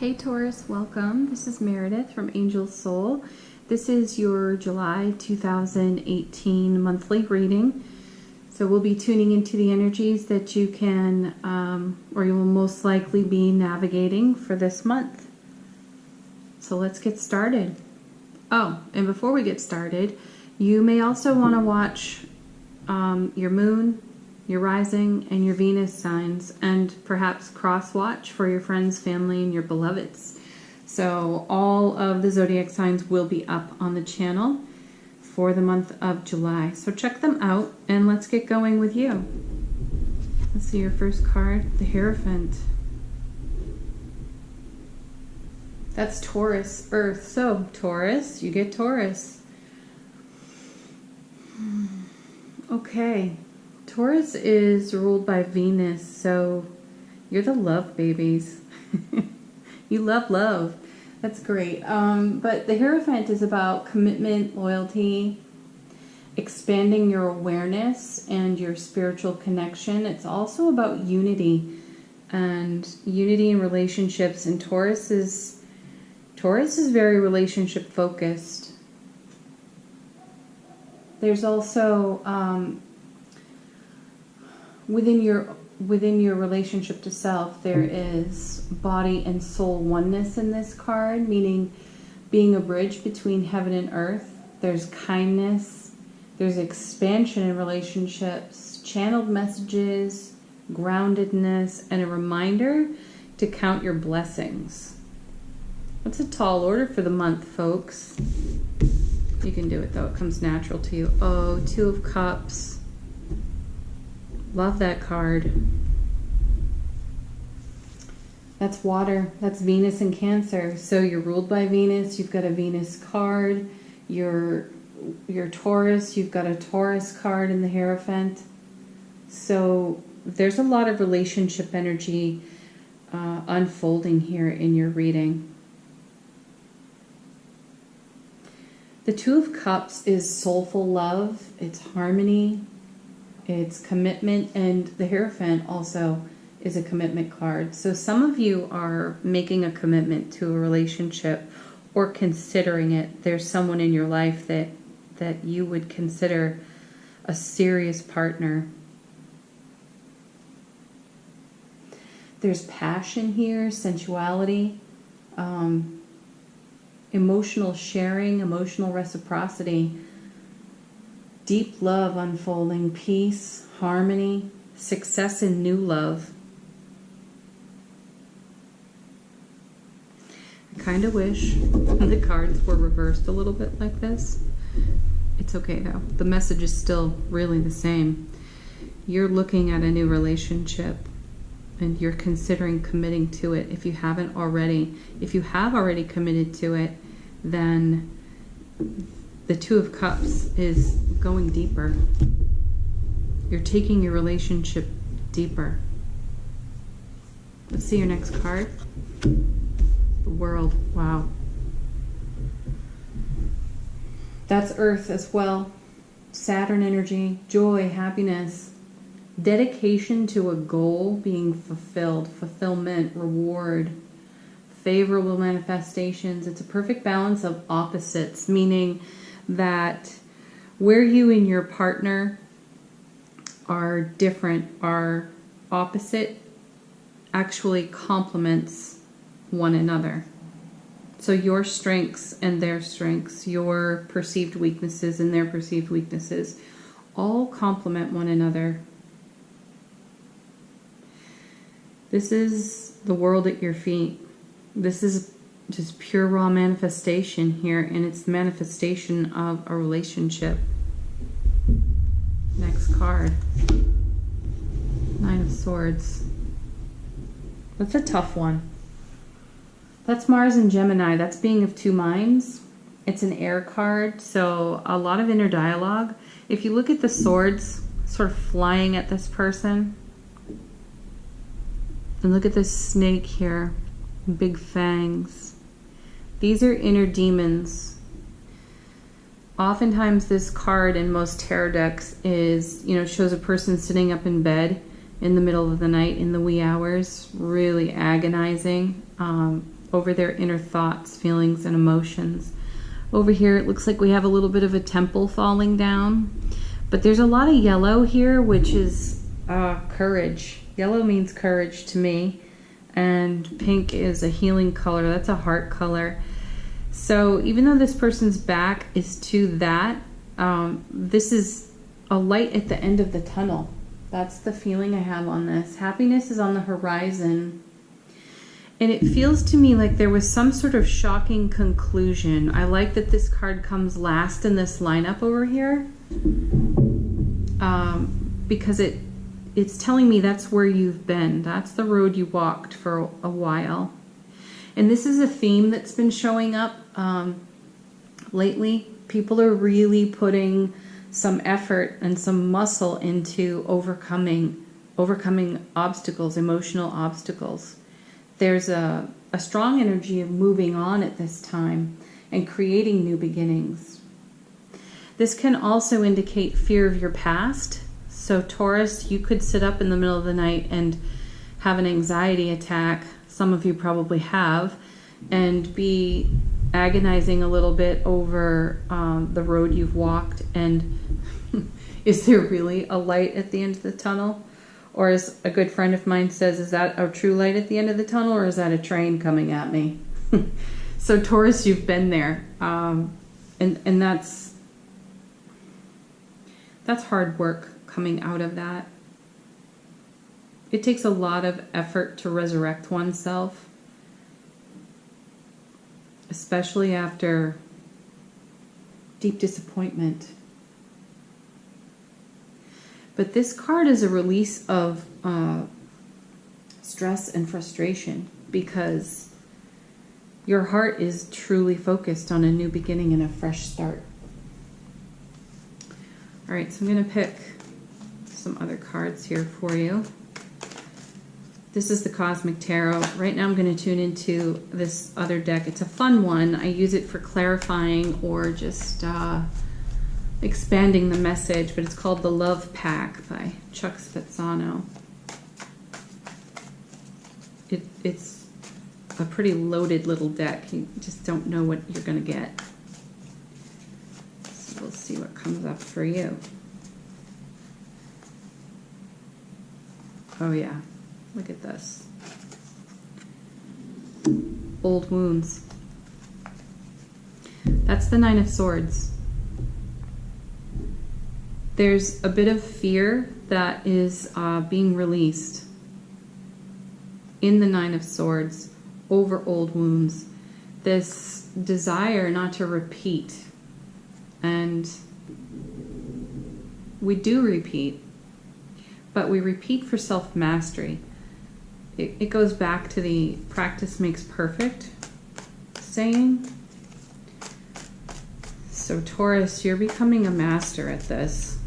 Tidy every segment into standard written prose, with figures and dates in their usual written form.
Hey Taurus, welcome. This is Meredith from Angel Soul. This is your July 2018 monthly reading. So we'll be tuning into the energies that you can, or you will most likely be navigating for this month. So let's get started. Oh, and before we get started, you may also want to watch your moon, your rising, and your Venus signs, and perhaps cross-watch for your friends, family, and your beloveds. So all of the zodiac signs will be up on the channel for the month of July. So check them out, and let's get going with you. Let's see your first card, the Hierophant. That's Taurus, Earth. So Taurus, you get Taurus. Okay. Taurus is ruled by Venus, so you're the love babies. You love love. That's great. But the Hierophant is about commitment, loyalty, expanding your awareness and your spiritual connection. It's also about unity and unity in relationships. And Taurus is very relationship focused. There's also within your relationship to self, there is body and soul oneness in this card, meaning being a bridge between heaven and earth. There's kindness, there's expansion in relationships, channeled messages, groundedness, and a reminder to count your blessings. That's a tall order for the month, folks. You can do it though, it comes natural to you. Oh, Two of Cups. Love that card. That's water. That's Venus and Cancer. So you're ruled by Venus. You've got a Venus card. You're Taurus. You've got a Taurus card in the Hierophant. So there's a lot of relationship energy unfolding here in your reading. The Two of Cups is soulful love. It's harmony. It's commitment, and the Hierophant also is a commitment card. So some of you are making a commitment to a relationship or considering it. There's someone in your life that you would consider a serious partner. There's passion here, sensuality, emotional sharing, emotional reciprocity, deep love unfolding, peace, harmony, success in new love. I kind of wish the cards were reversed a little bit like this. It's okay though. The message is still really the same. You're looking at a new relationship and you're considering committing to it if you haven't already. If you have already committed to it, then the Two of Cups is going deeper. You're taking your relationship deeper. Let's see your next card. The World. Wow. That's Earth as well. Saturn energy, joy, happiness, dedication to a goal being fulfilled, fulfillment, reward, favorable manifestations. It's a perfect balance of opposites, meaning that where you and your partner are different, are opposite, actually complements one another. So your strengths and their strengths, your perceived weaknesses and their perceived weaknesses, all complement one another. This is the world at your feet. This is just pure raw manifestation here, and it's the manifestation of a relationship. Next card. Nine of Swords. That's a tough one. That's Mars and Gemini. That's being of two minds. It's an air card, so a lot of inner dialogue. If you look at the swords sort of flying at this person, and look at this snake here, big fangs. These are inner demons. Oftentimes this card in most tarot decks is, shows a person sitting up in bed in the middle of the night in the wee hours, really agonizing. over their inner thoughts, feelings, and emotions. Over here, it looks like we have a little bit of a temple falling down, but there's a lot of yellow here, which is courage. Yellow means courage to me, and pink is a healing color. That's a heart color. So even though this person's back is to that, this is a light at the end of the tunnel. That's the feeling I have on this. Happiness is on the horizon. And it feels to me like there was some sort of shocking conclusion. I like that this card comes last in this lineup over here, because it's telling me that's where you've been. That's the road you walked for a while. And this is a theme that's been showing up lately. People are really putting some effort and some muscle into overcoming obstacles, emotional obstacles. There's a strong energy of moving on at this time and creating new beginnings. This can also indicate fear of your past. So Taurus, you could sit up in the middle of the night and have an anxiety attack. Some of you probably have, and be agonizing a little bit over the road you've walked. And is there really a light at the end of the tunnel? Or as a good friend of mine says, is that a true light at the end of the tunnel, or is that a train coming at me? So Taurus, you've been there. And that's hard work coming out of that. It takes a lot of effort to resurrect oneself, especially after deep disappointment. But this card is a release of stress and frustration, because your heart is truly focused on a new beginning and a fresh start. All right, so I'm going to pick some other cards here for you. This is the Cosmic Tarot. Right now I'm going to tune into this other deck. It's a fun one. I use it for clarifying or just expanding the message, but it's called The Love Pack by Chuck Spezzano. It's a pretty loaded little deck. You just don't know what you're going to get. So we'll see what comes up for you. Oh yeah, look at this. Old wounds. That's the Nine of Swords. There's a bit of fear that is being released in the Nine of Swords over old wounds. This desire not to repeat. And we do repeat, but we repeat for self-mastery. It goes back to the practice makes perfect saying. So Taurus, you're becoming a master at this.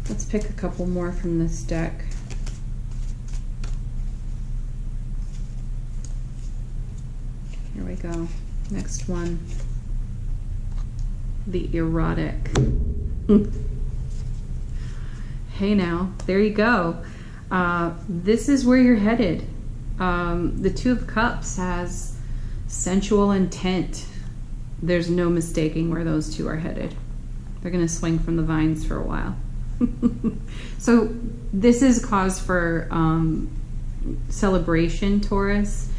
Let's pick a couple more from this deck. Here we go. Next one. The Erotic. Hey now, there you go. This is where you're headed. The Two of Cups has sensual intent. There's no mistaking where those two are headed. They're going to swing from the vines for a while. So this is cause for celebration, Taurus.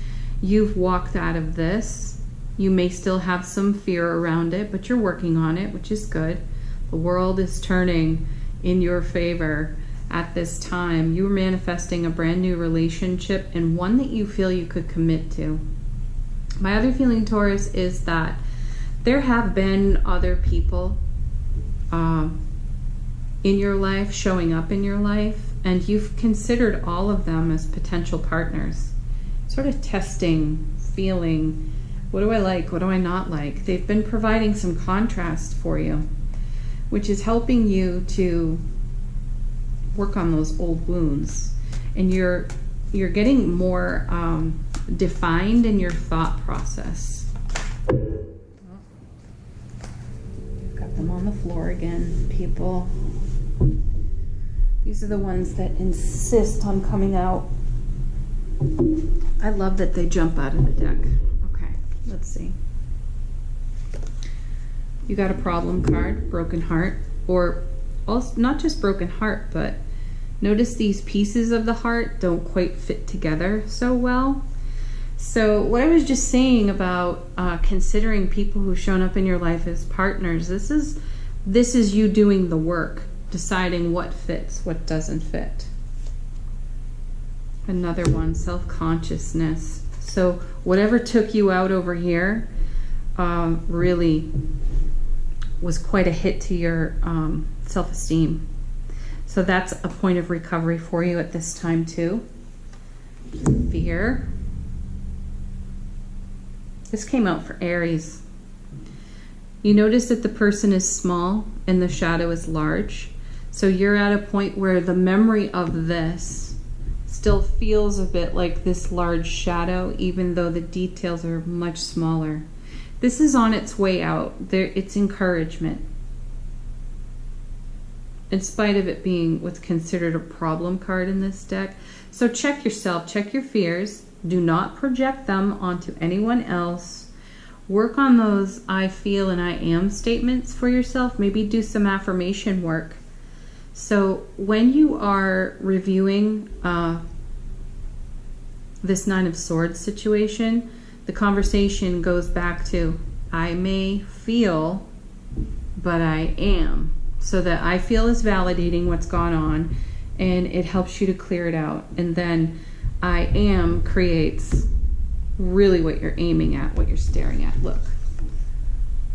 You've walked out of this. You may still have some fear around it, but you're working on it, which is good. The world is turning in your favor at this time. You're manifesting a brand new relationship, and one that you feel you could commit to. My other feeling, Taurus, is that there have been other people in your life, showing up in your life, and you've considered all of them as potential partners. Sort of testing, feeling, what do I like, what do I not like? They've been providing some contrast for you, which is helping you to work on those old wounds. And you're getting more defined in your thought process. Got them on the floor again, people. These are the ones that insist on coming out. I love that they jump out of the deck. Okay, let's see. You got a problem card, broken heart, or also not just broken heart, but notice these pieces of the heart don't quite fit together so well. So what I was just saying about considering people who've shown up in your life as partners, this is you doing the work, deciding what fits, what doesn't fit. Another one, self-consciousness. So whatever took you out over here really was quite a hit to your self-esteem. So that's a point of recovery for you at this time too. Fear. This came out for Aries. You notice that the person is small and the shadow is large. So you're at a point where the memory of this still feels a bit like this large shadow, even though the details are much smaller. This is on its way out. It's encouragement. In spite of it being what's considered a problem card in this deck. So check yourself, check your fears. Do not project them onto anyone else. Work on those I feel and I am statements for yourself. Maybe do some affirmation work. So when you are reviewing this Nine of Swords situation, the conversation goes back to, I may feel, but I am. So that I feel is validating what's gone on, and it helps you to clear it out. And then I am creates really what you're aiming at, what you're staring at. Look,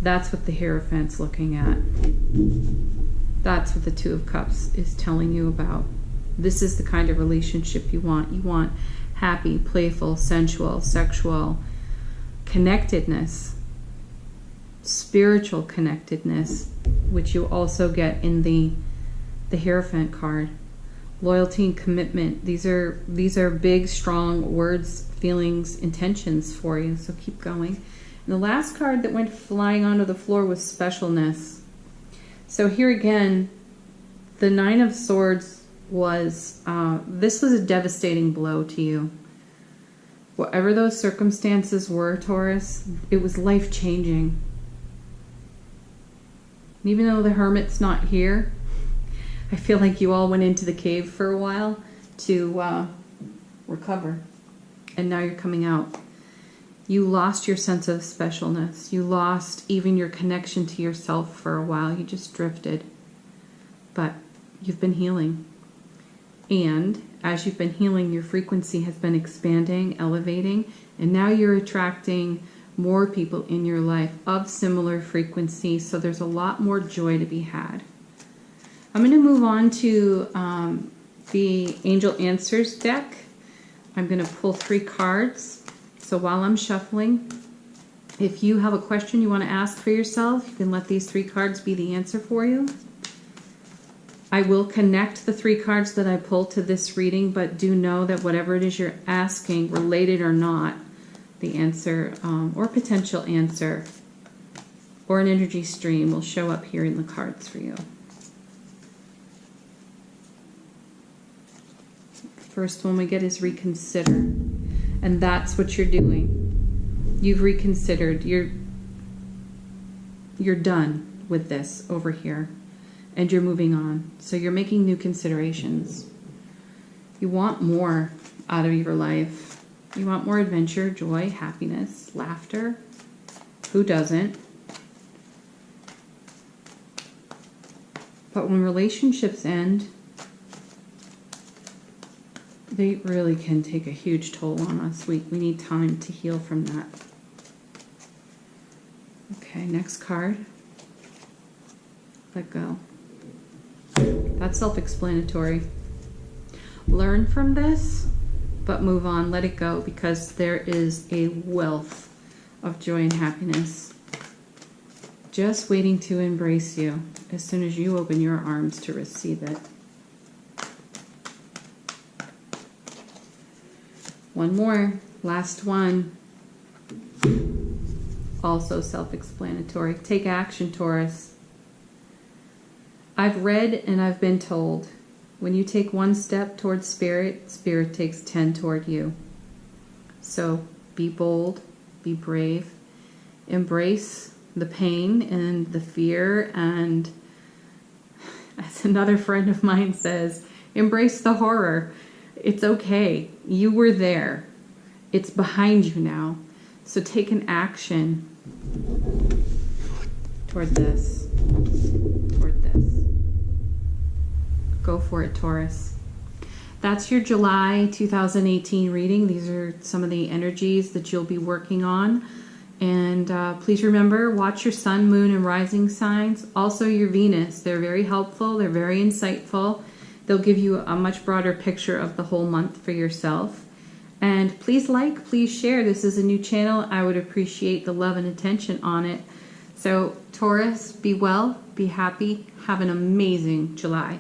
that's what the Hierophant's looking at. That's what the Two of Cups is telling you about. This is the kind of relationship you want. You want happy, playful, sensual, sexual connectedness, spiritual connectedness, which you also get in the Hierophant card. Loyalty and commitment. These are big, strong words, feelings, intentions for you. So keep going. And the last card that went flying onto the floor was specialness. So here again, the Nine of Swords was, this was a devastating blow to you. Whatever those circumstances were, Taurus, it was life-changing. Even though the Hermit's not here, I feel like you all went into the cave for a while to recover. And now you're coming out. You lost your sense of specialness. You lost even your connection to yourself for a while. You just drifted. But you've been healing. And as you've been healing, your frequency has been expanding, elevating, and now you're attracting more people in your life of similar frequency. So there's a lot more joy to be had. I'm going to move on to the Angel Answers deck. I'm going to pull 3 cards. So while I'm shuffling, if you have a question you want to ask for yourself, you can let these 3 cards be the answer for you. I will connect the 3 cards that I pulled to this reading, but do know that whatever it is you're asking, related or not, the answer or potential answer or an energy stream will show up here in the cards for you. First one we get is reconsider. And that's what you're doing. You've reconsidered. You're done with this over here. And you're moving on. So you're making new considerations. You want more out of your life. You want more adventure, joy, happiness, laughter. Who doesn't? But when relationships end, they really can take a huge toll on us. We need time to heal from that. Okay, next card. Let go. That's self-explanatory. Learn from this, but move on. Let it go, because there is a wealth of joy and happiness just waiting to embrace you as soon as you open your arms to receive it. One more, last one. Also self-explanatory. Take action, Taurus. I've read and I've been told, when you take one step towards spirit, spirit takes 10 toward you. So be bold, be brave, embrace the pain and the fear, and as another friend of mine says, embrace the horror. It's okay. You were there. It's behind you now. So take an action toward this. Toward this. Go for it, Taurus. That's your July 2018 reading. These are some of the energies that you'll be working on. And please remember, watch your sun, moon, and rising signs. Also your Venus. They're very helpful. They're very insightful. They'll give you a much broader picture of the whole month for yourself. And please like, please share. This is a new channel. I would appreciate the love and attention on it. So Taurus, be well, be happy, have an amazing July.